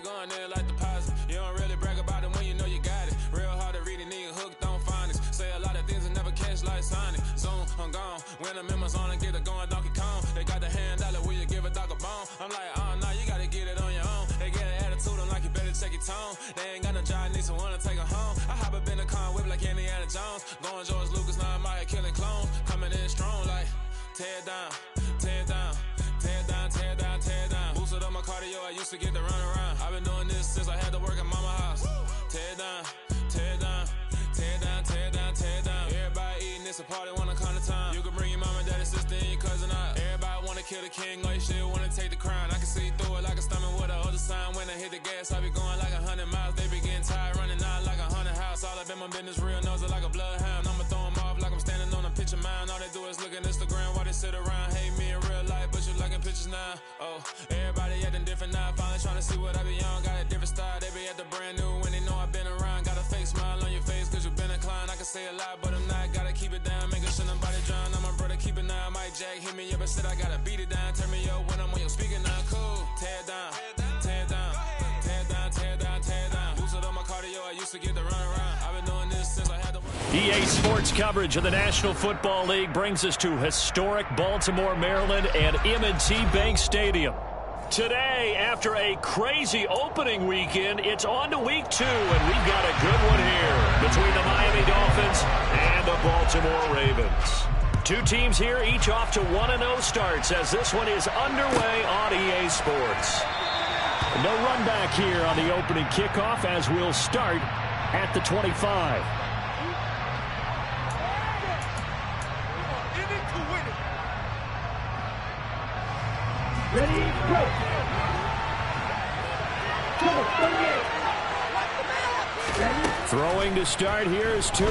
going in like deposit. You don't really brag about it when you know you got it. Real hard to read a nigga hooked on phonics. Say a lot of things and never catch like Sonic. Zoom, I'm gone. When I'm in my zone and get it going Donkey Kong. They got the hand dollar, will you give a dog a bone? I'm like, oh no, you gotta get it on your own. They get an attitude, I'm like, you better check your tone. They ain't got no job, need someone to take her home. I hop up in the car, whip like Indiana Jones. Going George Lucas, now I'm out here killing clones. Coming in strong like, tear down, tear down, tear down, tear down, tear down. Boosted up my cardio, I used to get to run around. I've been doing this since I had to work at mama house. Tear down, tear down, tear down, tear down, tear down. Everybody eating, it's a party, wanna come to time. You can bring your mama, daddy, sister, and your cousin out. Everybody wanna kill the king, or you shit wanna take the crown. I can see through it like a stomach with a other sign. When I hit the gas, I be going like 100 miles. They be getting tired, running out like 100 house. All up in my business, real nose it like a bloodhound. I'ma throw 'em off like I'm standing on a picture mound. All they do is look at Instagram while they sit around. Hate me in real life, but you liking pictures now. Oh, everybody acting different now. Finally trying to see what I be on. Got a different style, they be at the brand new when they know I've been around. Got a fake smile on your face cause you been inclined. I can say a lot, but I'm not. Gotta keep it down, making sure nobody drown. I'm my brother, keep it now. Mike Jack hit me up and said I gotta beat it down. Turn me up when I'm on your speaker now. Cool, tear down, tear down, tear down, tear down, tear down. Boosted up my cardio, I used to get to run around. I've been doing this since I had to. EA Sports coverage of the National Football League brings us to historic Baltimore, Maryland, and M&T Bank Stadium. Today, after a crazy opening weekend, it's on to week 2, and we've got a good one here between the Miami Dolphins and the Baltimore Ravens. Two teams here, each off to 1-0 starts as this one is underway on EA Sports. No run back here on the opening kickoff as we'll start at the 25. Ready, go! Throwing to start here is Tua.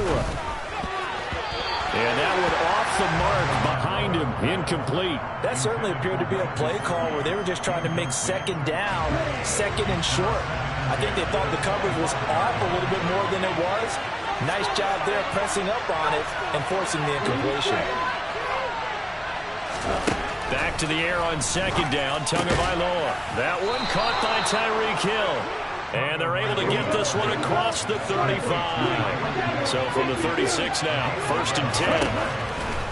And that one off the mark behind him, incomplete. That certainly appeared to be a play call where they were just trying to make second down, second and short. I think they thought the coverage was off a little bit more than it was. Nice job there pressing up on it and forcing the incompletion. Back to the air on second down, Tagovailoa. That one caught by Tyreek Hill. And they're able to get this one across the 35. So from the 36 now, 1st and 10.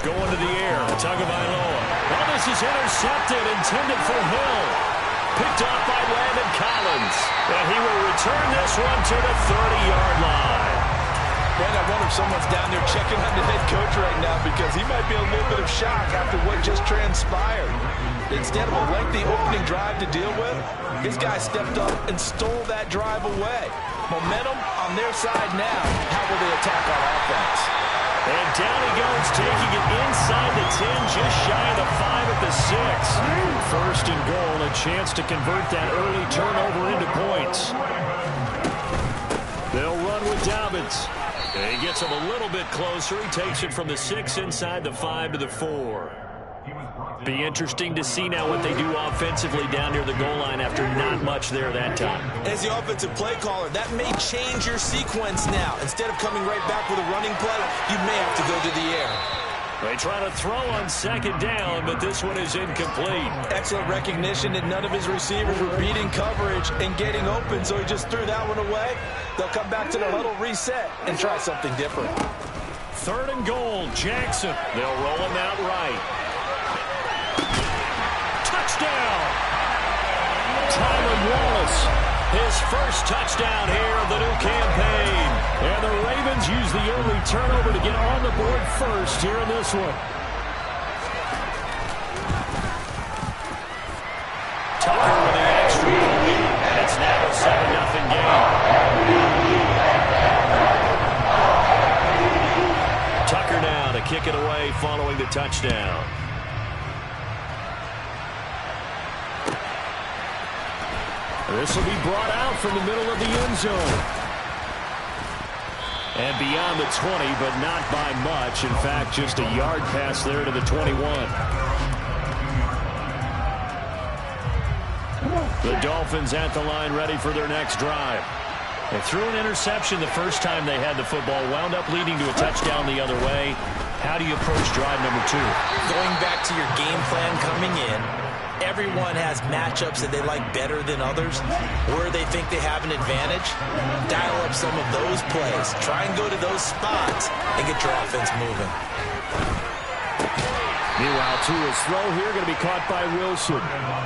Going to the air, Tagovailoa. Well, this is intercepted, intended for Hill. Picked off by Landon Collins. And he will return this one to the 30-yard line. Man, I wonder if someone's down there checking on the head coach right now because he might be a little bit of shock after what just transpired. Instead of a lengthy opening drive to deal with, his guy stepped up and stole that drive away. Momentum on their side now. How will they attack on offense? And down he goes, taking it inside the 10, just shy of the 5 at the 6. 1st and goal, a chance to convert that early turnover into points. They'll run with Dobbins. And he gets him a little bit closer. He takes it from the 6 inside the 5 to the 4. Be interesting to see now what they do offensively down near the goal line after not much there that time. As the offensive play caller, that may change your sequence now. Instead of coming right back with a running play, you may have to go to the air. They try to throw on second down, but this one is incomplete. Excellent recognition that none of his receivers were beating coverage and getting open, so he just threw that one away. They'll come back to the huddle, reset, and try something different. 3rd and goal, Jackson. They'll roll him out right. Touchdown! Tyron Wallace, his first touchdown here of the new campaign. And the Ravens use the early turnover to get on the board first here in this one. Tucker with the extra point. And it's now a 7-0 game. Tucker now to kick it away following the touchdown. This will be brought out from the middle of the end zone. And beyond the 20, but not by much. In fact, just a yard pass there to the 21. The Dolphins at the line ready for their next drive. They threw an interception the first time they had the football, wound up leading to a touchdown the other way. How do you approach drive number 2? Going back to your game plan coming in, everyone has matchups that they like better than others, where they think they have an advantage. Dial up some of those plays. Try and go to those spots and get your offense moving. Meanwhile, Tua's throw here going to be caught by Wilson.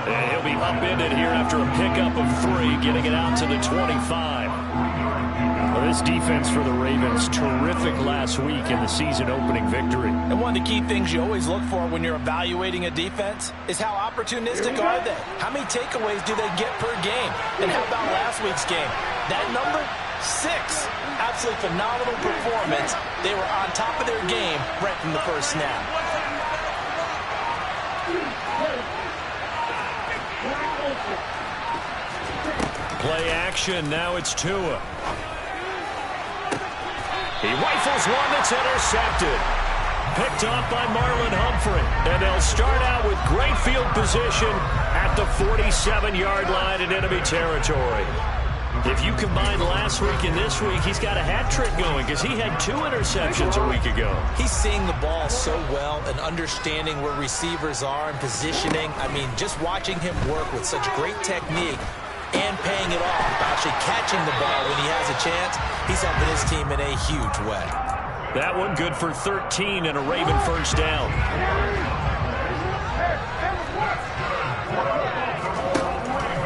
And he'll be upended here after a pickup of 3, getting it out to the 25. Well, this defense for the Ravens, terrific last week in the season-opening victory. And one of the key things you always look for when you're evaluating a defense is how opportunistic are they? How many takeaways do they get per game? And how about last week's game? That number, 6. Absolutely phenomenal performance. They were on top of their game right from the first snap. Play action, now it's Tua. He rifles one that's intercepted. Picked off by Marlon Humphrey. And they'll start out with great field position at the 47-yard line in enemy territory. If you combine last week and this week, he's got a hat trick going because he had 2 interceptions a week ago. He's seeing the ball so well and understanding where receivers are and positioning. I mean, just watching him work with such great technique and paying it off, actually catching the ball when he has a chance, he's helping his team in a huge way. That one good for 13 and a Raven first down.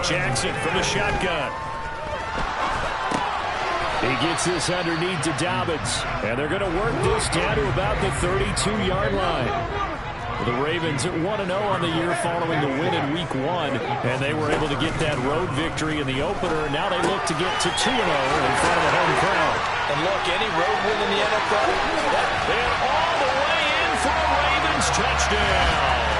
Jackson from the shotgun. He gets this underneath to Dobbins, and they're going to work this down to about the 32-yard line. The Ravens at 1-0 on the year following the win in Week 1, and they were able to get that road victory in the opener. Now they look to get to 2-0 in front of the home crowd. And look, any road win in the NFL, and all the way in for a Ravens touchdown.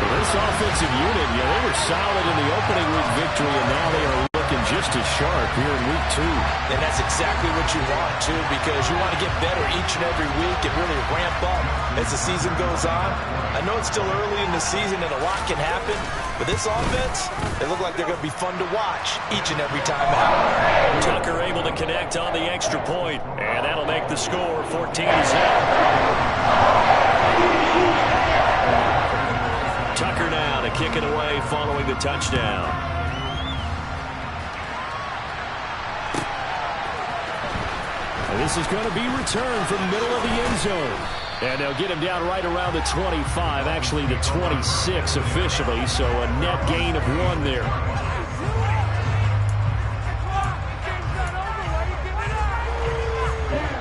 Well, this offensive unit, they were solid in the opening week victory, and now they are looking just as sharp here in Week 2. And that's exactly what you want, too, because you want to get better each and every week and really ramp up as the season goes on. I know it's still early in the season and a lot can happen, but this offense, they look like they're going to be fun to watch each and every time out. Tucker able to connect on the extra point, and that'll make the score 14-0. Tucker now to kick it away following the touchdown. And this is going to be returned from the middle of the end zone. And they'll get him down right around the 25, actually the 26 officially, so a net gain of 1 there.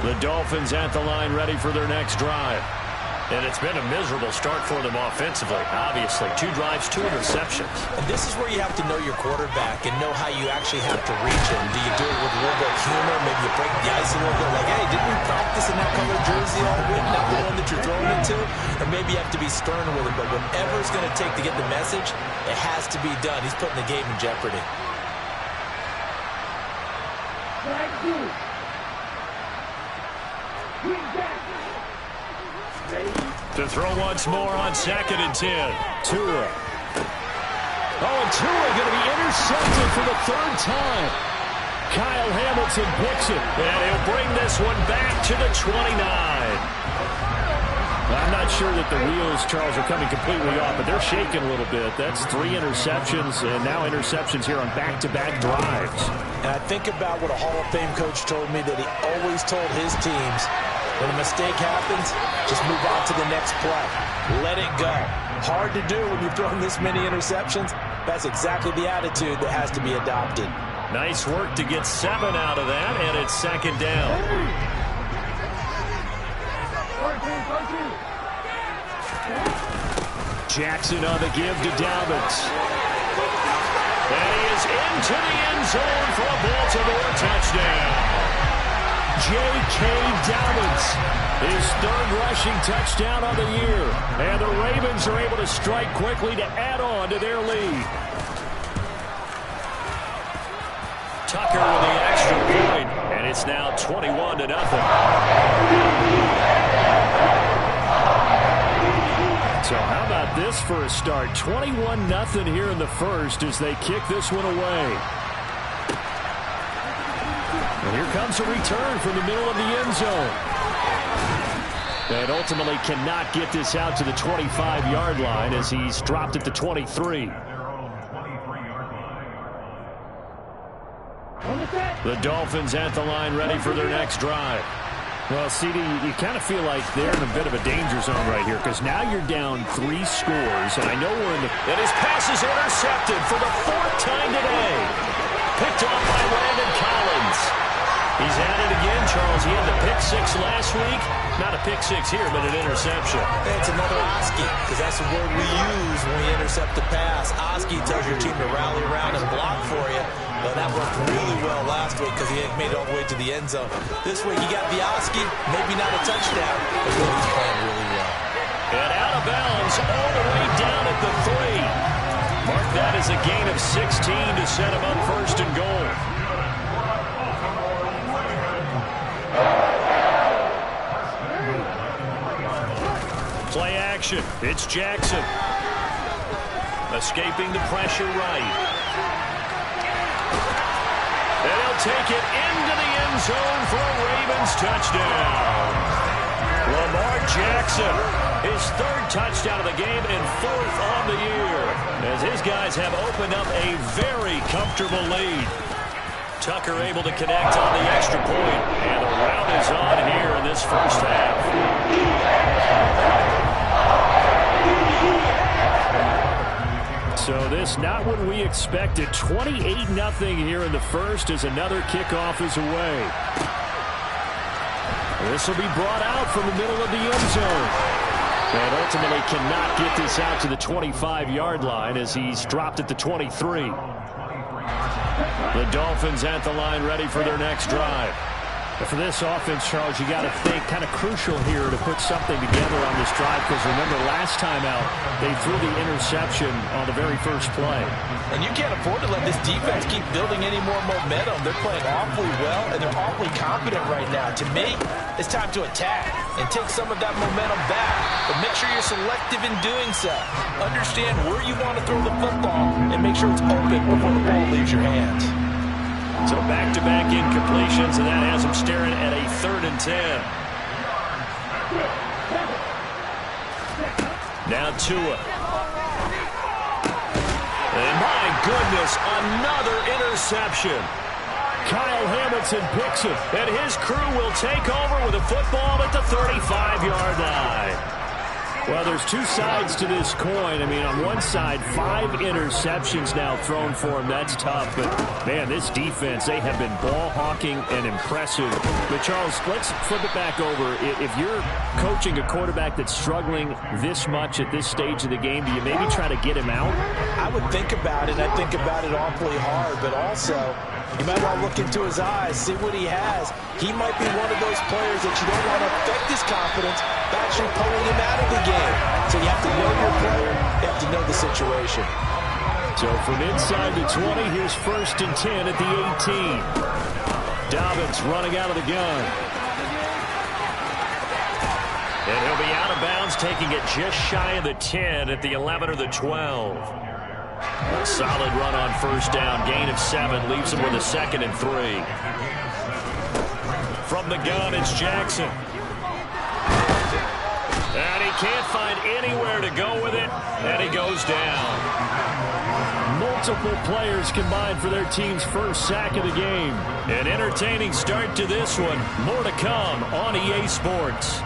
The Dolphins at the line ready for their next drive. And it's been a miserable start for them offensively, obviously. 2 drives, 2 interceptions. And this is where you have to know your quarterback and know how you actually have to reach him. Do you do it with a little bit of humor? Maybe you break the ice a little bit, like, hey, didn't we practice in that color jersey all week, not the one that you're throwing into? Or maybe you have to be stern with it, but whatever it's going to take to get the message, it has to be done. He's putting the game in jeopardy. To throw once more on 2nd and 10. Tua. Oh, and Tua going to be intercepted for the 3rd time. Kyle Hamilton picks it, and he'll bring this one back to the 29. I'm not sure that the wheels, Charles, are coming completely off, but they're shaking a little bit. That's 3 interceptions, and now interceptions here on back-to-back drives. And I think about what a Hall of Fame coach told me, that he always told his teams, when a mistake happens, just move on to the next play. Let it go. Hard to do when you've thrown this many interceptions. That's exactly the attitude that has to be adopted. Nice work to get 7 out of that, and it's 2nd down. Jackson on the give to Dobbins. And he is into the end zone for a Baltimore touchdown. J.K. Dobbins, his 3rd rushing touchdown on the year. And the Ravens are able to strike quickly to add on to their lead. Tucker with the extra point, and it's now 21-0. So how about this for a start? 21-0 here in the first as they kick this one away. And here comes a return from the middle of the end zone. And ultimately cannot get this out to the 25-yard line as he's dropped at the 23. The Dolphins at the line ready for their next drive. Well, CD, you kind of feel like they're in a bit of a danger zone right here because now you're down 3 scores, and I know we're in the... And his pass is intercepted for the 4th time today. Picked off by Landon Collins. He's at it again, Charles. He had the pick 6 last week. Not a pick 6 here, but an interception. It's another Oski, because that's the word we use when we intercept the pass. Oski tells your team to rally around and block for you. Well, that worked really well last week because he had made it all the way to the end zone. This week, he got the Oski, maybe not a touchdown, but he's playing really well. And out of bounds all the way down at the 3. Mark that as a gain of 16 to set him up 1st and goal. Play action. It's Jackson. Escaping the pressure right. And he'll take it into the end zone for a Ravens touchdown. Lamar Jackson, his 3rd touchdown of the game and 4th on the year, as his guys have opened up a very comfortable lead. Tucker able to connect on the extra point, and the rout is on here in this first half. So this not what we expected. 28-0 here in the first as another kickoff is away. This will be brought out from the middle of the end zone. And ultimately cannot get this out to the 25-yard line as he's dropped at the 23. The Dolphins at the line ready for their next drive. But for this offense, Charles, you got to think kind of crucial here to put something together on this drive because remember last time out they threw the interception on the very first play. And you can't afford to let this defense keep building any more momentum. They're playing awfully well and they're awfully confident right now. To me, it's time to attack and take some of that momentum back. But make sure you're selective in doing so. Understand where you want to throw the football and make sure it's open before the ball leaves your hands. So back-to-back incompletions, and that has him staring at a 3rd and 10. Now Tua. And my goodness, another interception. Kyle Hamilton picks it, and his crew will take over with a football at the 35-yard line. Well, there's 2 sides to this coin. I mean, on one side, 5 interceptions now thrown for him. That's tough. But, man, this defense, they have been ball hawking and impressive. But, Charles, let's flip it back over. If you're coaching a quarterback that's struggling this much at this stage of the game, do you maybe try to get him out? I would think about it. I think about it awfully hard. But also, you might want to look into his eyes, see what he has. He might be one of those players that you don't want to affect his confidence by actually pulling him out of the game. So you have to know your player. You have to know the situation. So from inside the 20, here's 1st and 10 at the 18. Dobbins running out of the gun. And he'll be out of bounds, taking it just shy of the 10 at the 11 or the 12. A solid run on 1st down. Gain of 7 leaves him with a 2nd and 3. From the gun, it's Jackson. And he can't find anywhere to go with it, and he goes down. Multiple players combined for their team's 1st sack of the game. An entertaining start to this one. More to come on EA Sports.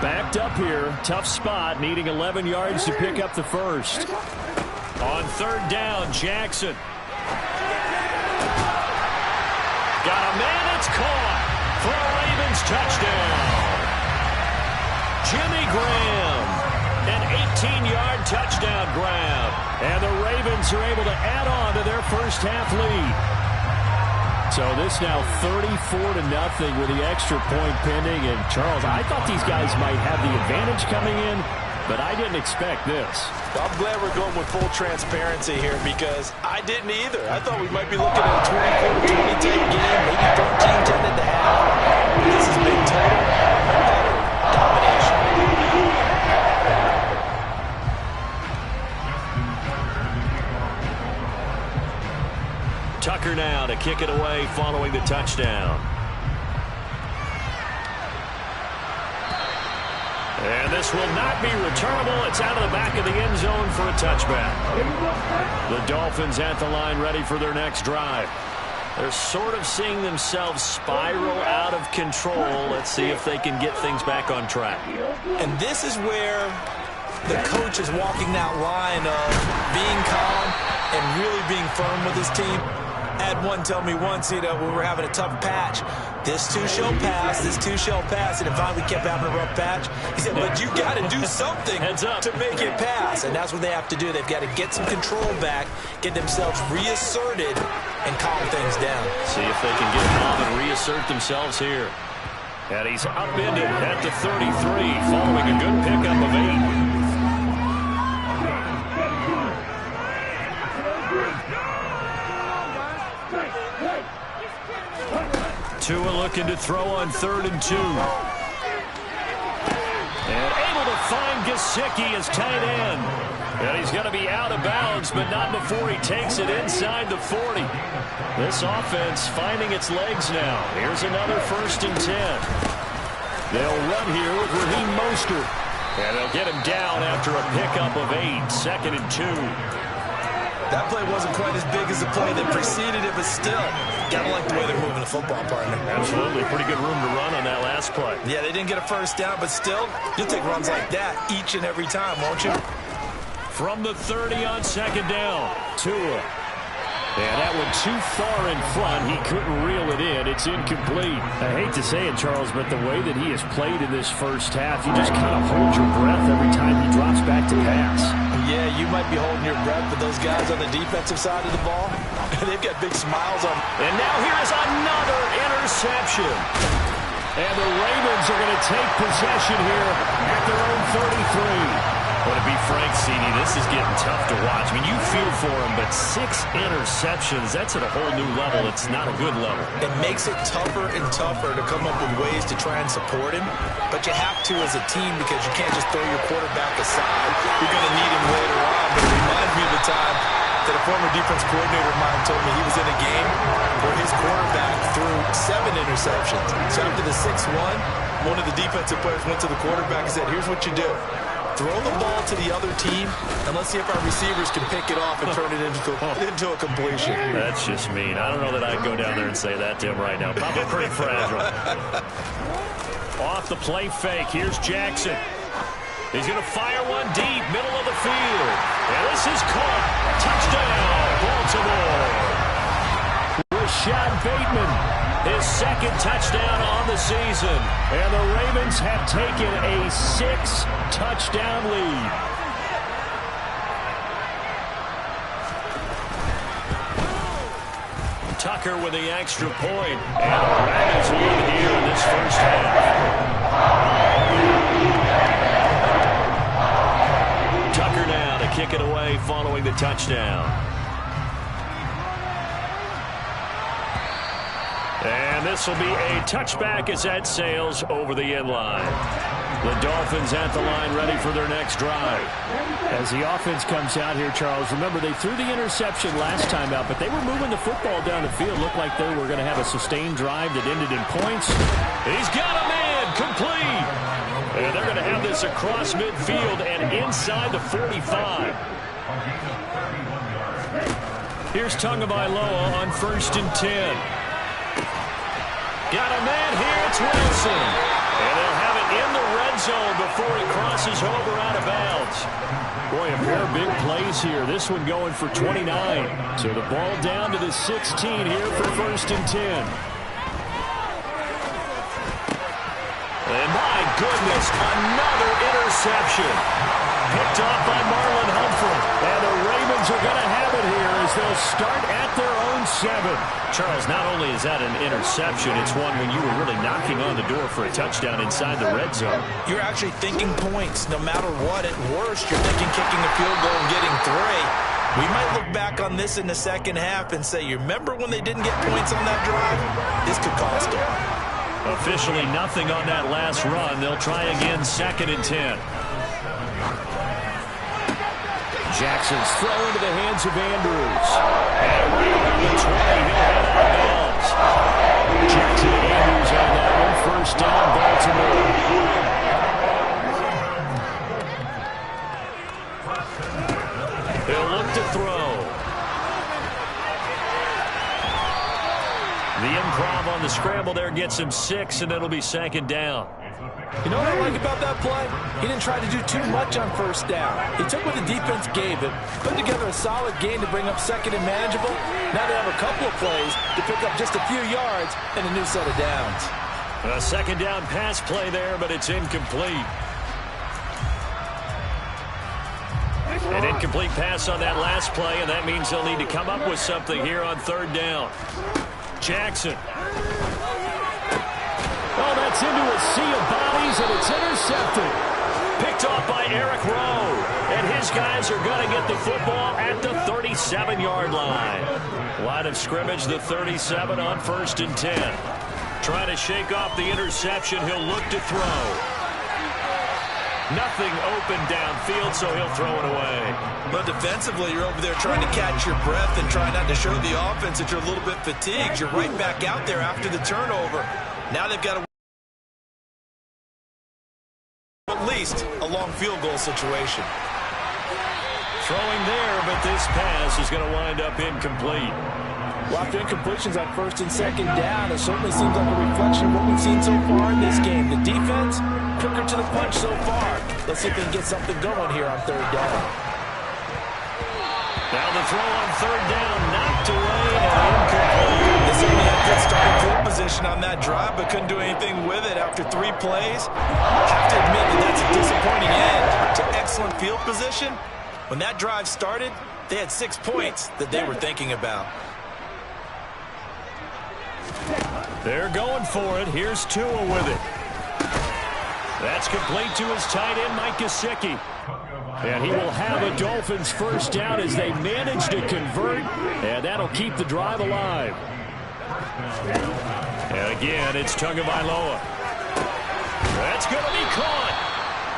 Backed up here. Tough spot. Needing 11 yards to pick up the 1st. On 3rd down, Jackson. Got a man. It's caught for a Ravens touchdown. Jimmy Graham. An 18-yard touchdown grab. And the Ravens are able to add on to their first half lead. So this now 34-0 with the extra point pending. And, Charles, I thought these guys might have the advantage coming in, but I didn't expect this. Well, I'm glad we're going with full transparency here because I didn't either. I thought we might be looking at a 24-20 type game, maybe 13-10 at the half. But this is big total, domination. kick it away following the touchdown. And this will not be returnable. It's out of the back of the end zone for a touchback. The Dolphins at the line ready for their next drive. They're sort of seeing themselves spiral out of control. Let's see if they can get things back on track. And this is where the coach is walking that line of being calm and really being firm with his team. I had one tell me once, when we were having a tough patch, this too shall pass, this too shall pass. And finally we kept having a rough patch. He said, but you got to do something to make it pass. And that's what they have to do. They've got to get some control back, get themselves reasserted, and calm things down. See if they can get calm and reassert themselves here. And he's upended at the 33, following a good pickup of 8. Tua looking to throw on 3rd and 2. And able to find Gesicki as tight end. And he's going to be out of bounds, but not before he takes it inside the 40. This offense finding its legs now. Here's another 1st and 10. They'll run here with Raheem Mostert. And they'll get him down after a pickup of 8. 2nd and 2. That play wasn't quite as big as the play that preceded it, but still, gotta like the way they're moving the football, partner. Absolutely. Pretty good room to run on that last play. Yeah, they didn't get a first down, but still, you'll take runs like that each and every time, won't you? From the 30 on 2nd down, Tua. And that one too far in front. He couldn't reel it in. It's incomplete. I hate to say it, Charles, but the way that he has played in this first half, you just kind of hold your breath every time he drops back to pass. Yeah, you might be holding your breath, but those guys on the defensive side of the ball, they've got big smiles on. And now here is another interception. And the Ravens are going to take possession here at their own 33. But to be frank, CD, this is getting tough to watch. I mean, you feel for him, but 6 interceptions, that's at a whole new level. It's not a good level. It makes it tougher and tougher to come up with ways to try and support him. But you have to as a team because you can't just throw your quarterback aside. You're going to need him later on. But it reminds me of the time that a former defense coordinator of mine told me he was in a game where his quarterback threw 7 interceptions. So after the 6-1, one of the defensive players went to the quarterback and said, here's what you do. Throw the ball to the other team, and let's see if our receivers can pick it off and turn it into a completion. That's just mean. I don't know that I'd go down there and say that to him right now. Probably pretty fragile. Off the play fake. Here's Jackson. He's going to fire one deep, middle of the field. And this is caught. Touchdown, Baltimore. Rashad Bateman. His 2nd touchdown on the season. And the Ravens have taken a 6-touchdown lead. Tucker with the extra point. And the Ravens lead here in this first half. Tucker now to kick it away following the touchdown. And this will be a touchback as that sails over the end line. The Dolphins at the line ready for their next drive. As the offense comes out here, Charles, remember they threw the interception last time out, but they were moving the football down the field. Looked like they were going to have a sustained drive that ended in points. He's got a man, complete. And they're going to have this across midfield and inside the 45. Here's Tagovailoa on 1st and 10. Got a man here, it's Wilson. And they'll have it in the red zone before he crosses over out of bounds. Boy, a pair of big plays here. This one going for 29. So the ball down to the 16 here for 1st and 10. And my goodness, another interception. Picked off by Marlon Humphrey. And the Ravens are going to have it here as they'll start at their own 7. Charles, not only is that an interception, it's one when you were really knocking on the door for a touchdown inside the red zone. You're actually thinking points no matter what. At worst, you're thinking kicking a field goal and getting 3. We might look back on this in the second half and say, you remember when they didn't get points on that drive? This could cost them. Officially nothing on that last run. They'll try again 2nd and 10. Jackson's throw into the hands of Andrews. And right around the 20, he'll head out of bounds. Jackson and Andrews on that one. First down, Baltimore. He'll look to throw. The improv on the scramble there gets him 6, and it'll be second down. You know what I like about that play? He didn't try to do too much on first down. He took what the defense gave him, put together a solid game to bring up second and manageable. Now they have a couple of plays to pick up just a few yards and a new set of downs. A second down pass play there, but it's incomplete. An incomplete pass on that last play, and that means they'll need to come up with something here on third down. Jackson. Oh, that's into a sea of bodies, and it's intercepted. Picked off by Eric Rowe. And his guys are going to get the football at the 37-yard line. Line of scrimmage, the 37 on 1st and 10. Trying to shake off the interception. He'll look to throw. Nothing open downfield, so he'll throw it away. But defensively, you're over there trying to catch your breath and trying not to show the offense that you're a little bit fatigued. You're right back out there after the turnover. Now they've got at least a long field goal situation. Throwing there, but this pass is going to wind up incomplete. Well, after incompletions on 1st and 2nd down, it certainly seems like a reflection of what we've seen so far in this game. The defense, quicker to the punch so far. Let's see if they can get something going here on 3rd down. Now the throw on 3rd down, knocked away and incomplete. They certainly had good starting field position on that drive, but couldn't do anything with it after 3 plays. I have to admit that that's a disappointing end to excellent field position. When that drive started, they had 6 points that they were thinking about. They're going for it. Here's Tua with it. That's complete to his tight end, Mike Gesicki. And he will have a Dolphins first down as they manage to convert, and that'll keep the drive alive. And again, it's Tagovailoa. That's going to be caught.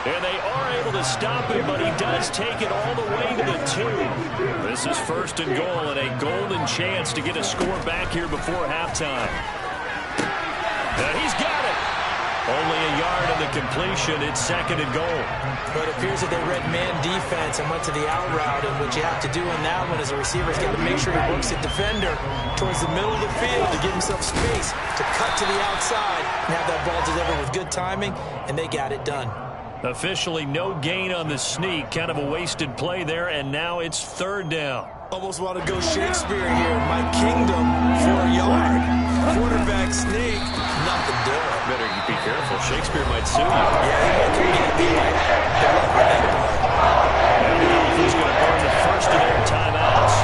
And they are able to stop him, but he does take it all the way to the 2. This is 1st and goal and a golden chance to get a score back here before halftime. And he's got it. Only a yard in the completion. It's 2nd and goal. But it appears that they read man defense and went to the out route, and what you have to do in that one is a receiver's got to make sure he works the defender towards the middle of the field to give himself space to cut to the outside and have that ball delivered with good timing, and they got it done. Officially no gain on the sneak. Kind of a wasted play there, and now it's 3rd down. Almost want to go Shakespeare here. My kingdom for a yard. Quarterback sneak. Nothing doing. Better be careful. Shakespeare might sue you. Yeah, he might come get me. And the Dolphins going to burn the first of their timeouts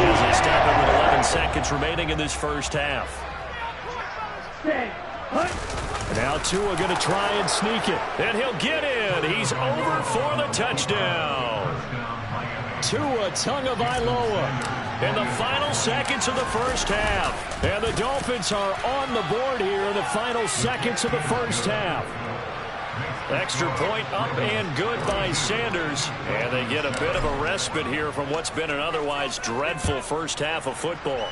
as they stop it with 11 seconds remaining in this first half. Now Tua going to try and sneak it. And he'll get in. He's over for the touchdown. Tua Tagovailoa in the final seconds of the first half. And the Dolphins are on the board here in the final seconds of the first half. Extra point up and good by Sanders. And they get a bit of a respite here from what's been an otherwise dreadful first half of football.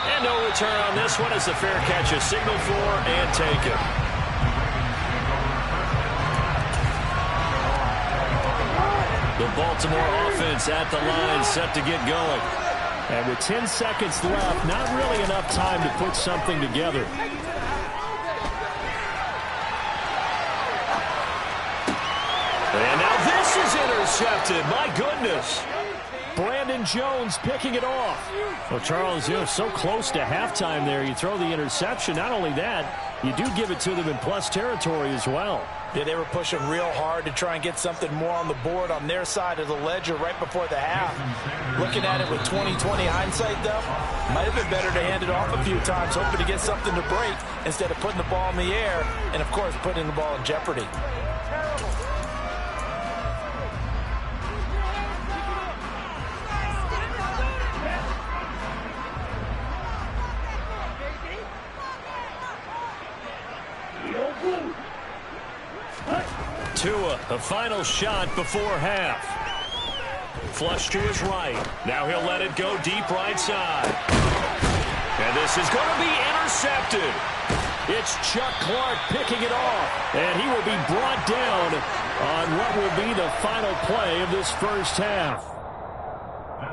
And no return on this one as the fair catch is signaled for and taken. The Baltimore offense at the line set to get going. And with 10 seconds left, not really enough time to put something together. And now this is intercepted. My goodness. Brandon Jones picking it off. Well, Charles, so close to halftime there. You throw the interception. Not only that, you do give it to them in plus territory as well. Yeah, they were pushing real hard to try and get something more on the board on their side of the ledger right before the half. Looking at it with 20/20 hindsight, though, might have been better to hand it off a few times, hoping to get something to break instead of putting the ball in the air and, of course, putting the ball in jeopardy. Tua, the final shot before half. Flush to his right. Now he'll let it go deep right side. And this is going to be intercepted. It's Chuck Clark picking it off. And he will be brought down on what will be the final play of this first half.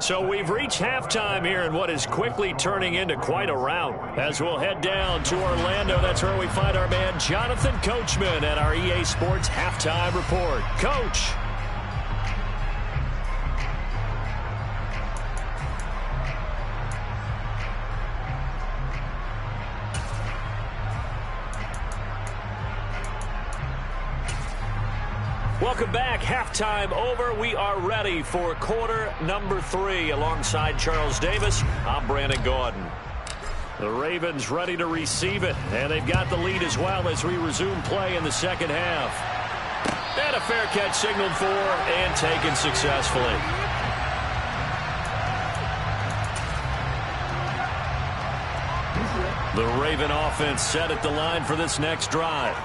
So we've reached halftime here in what is quickly turning into quite a rout. As we'll head down to Orlando, that's where we find our man Jonathan Coachman at our EA Sports Halftime Report. Coach. Welcome back. Halftime over. We are ready for quarter number 3 alongside Charles Davis. I'm Brandon Gordon. The Ravens ready to receive it, and they've got the lead as well as we resume play in the second half. And a fair catch signaled for and taken successfully. The Raven offense set at the line for this next drive.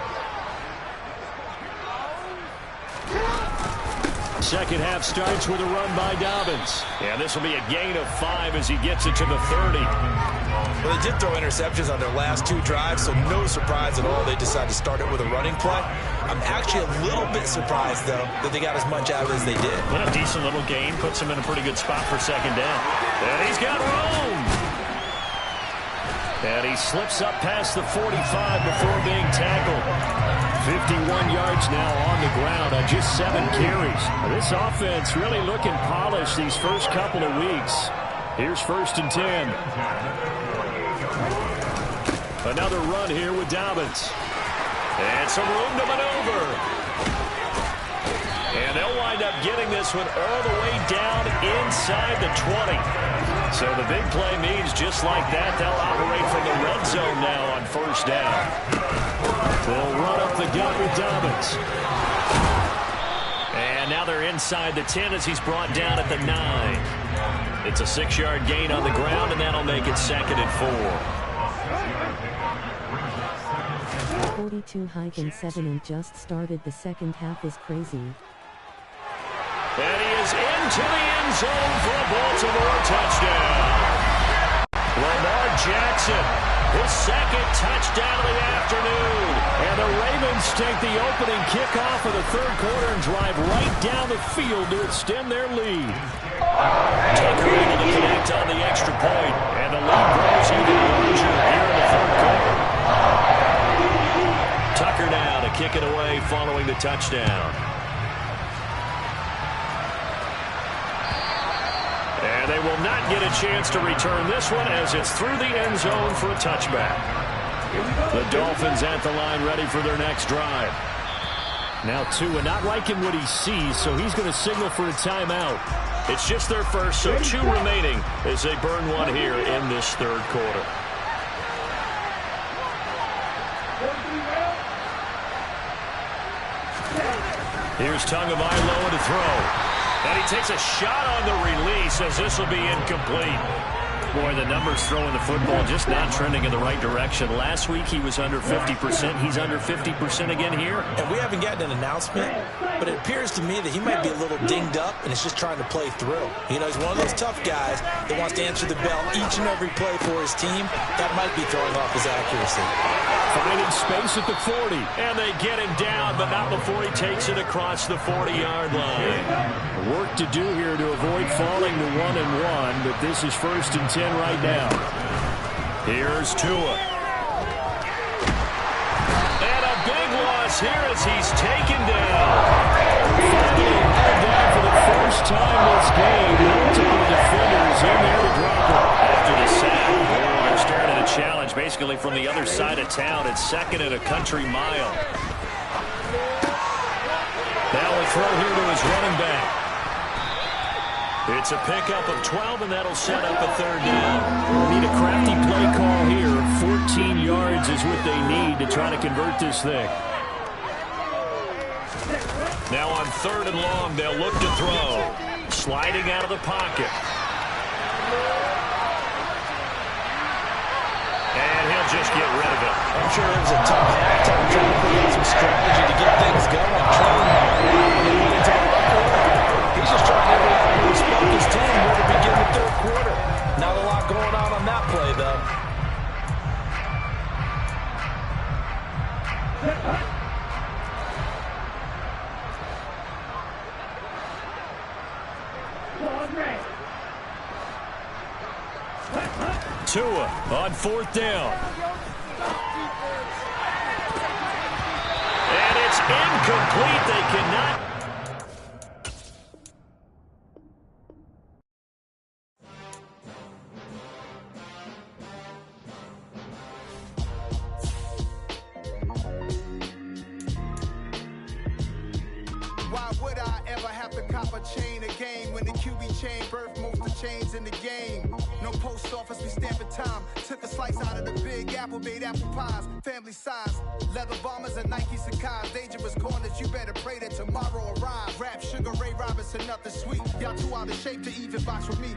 Second half starts with a run by Dobbins. And this will be a gain of 5 as he gets it to the 30. Well, they did throw interceptions on their last 2 drives, so no surprise at all they decided to start it with a running play. I'm actually a little bit surprised, though, that they got as much out of it as they did. What a decent little gain. Puts him in a pretty good spot for second down. And he's got room. And he slips up past the 45 before being tackled. 51 yards now on the ground on just 7 carries. This offense really looking polished these first couple of weeks. Here's 1st and 10. Another run here with Dobbins. And some room to maneuver. And they'll wind up getting this one all the way down inside the 20. So the big play means just like that, they'll operate from the red zone now on 1st down. They'll run up the gut with Dobbins. And now they're inside the 10 as he's brought down at the 9. It's a 6-yard gain on the ground, and that'll make it 2nd and 4. 42-7 and just started. The second half is crazy. And he is into the end zone for a Baltimore touchdown. Lamar Jackson, his 2nd touchdown of the afternoon. And the Ravens take the opening kickoff of the 3rd quarter and drive right down the field to extend their lead. Tucker able to connect on the extra point, and the lead grows even larger here in the 3rd quarter. Tucker now to kick it away following the touchdown. And they will not get a chance to return this one as it's through the end zone for a touchback. The Dolphins at the line ready for their next drive. Now Tua not liking what he sees, so he's going to signal for a timeout. It's just their first, so 2 remaining as they burn one here in this 3rd quarter. Here's Tagovailoa to throw. And he takes a shot on the release as this will be incomplete. Boy, the numbers throwing the football just not trending in the right direction. Last week he was under 50%. He's under 50% again here. And we haven't gotten an announcement, but it appears to me that he might be a little dinged up and is just trying to play through. You know, he's one of those tough guys that wants to answer the bell each and every play for his team. That might be throwing off his accuracy. Finding space at the 40, and they get him down, but not before he takes it across the 40-yard line. Work to do here to avoid falling to 1-1, but this is 1st and 10 right now. Here's Tua. And a big loss here as he's taken down. Finally held down for the first time this game. Multiple defenders in there to drop him. After the sack, they're staring at a challenge basically from the other side of town. It's 2nd and a country mile. Now a throw here to his running back. It's a pickup of 12, and that'll set up a 3rd down. Need a crafty play call here. 14 yards is what they need to try to convert this thing. Now on 3rd and long, they'll look to throw. Sliding out of the pocket. And he'll just get rid of it. I'm sure it was a tough halftime trying to put in some strategy to get things going. Tua on 4th down. And it's incomplete. They cannot. Why would I ever have to cop a chain a game when the QB chain birthed most of chains in the game? No post office, we stamping time. Took a slice out of the big apple, made apple pies, family size. Leather bombers and Nike Sacai's. Dangerous corners, you better pray that tomorrow arrives. Rap, Sugar Ray Robinson, nothing sweet. Y'all too out of shape to even box with me.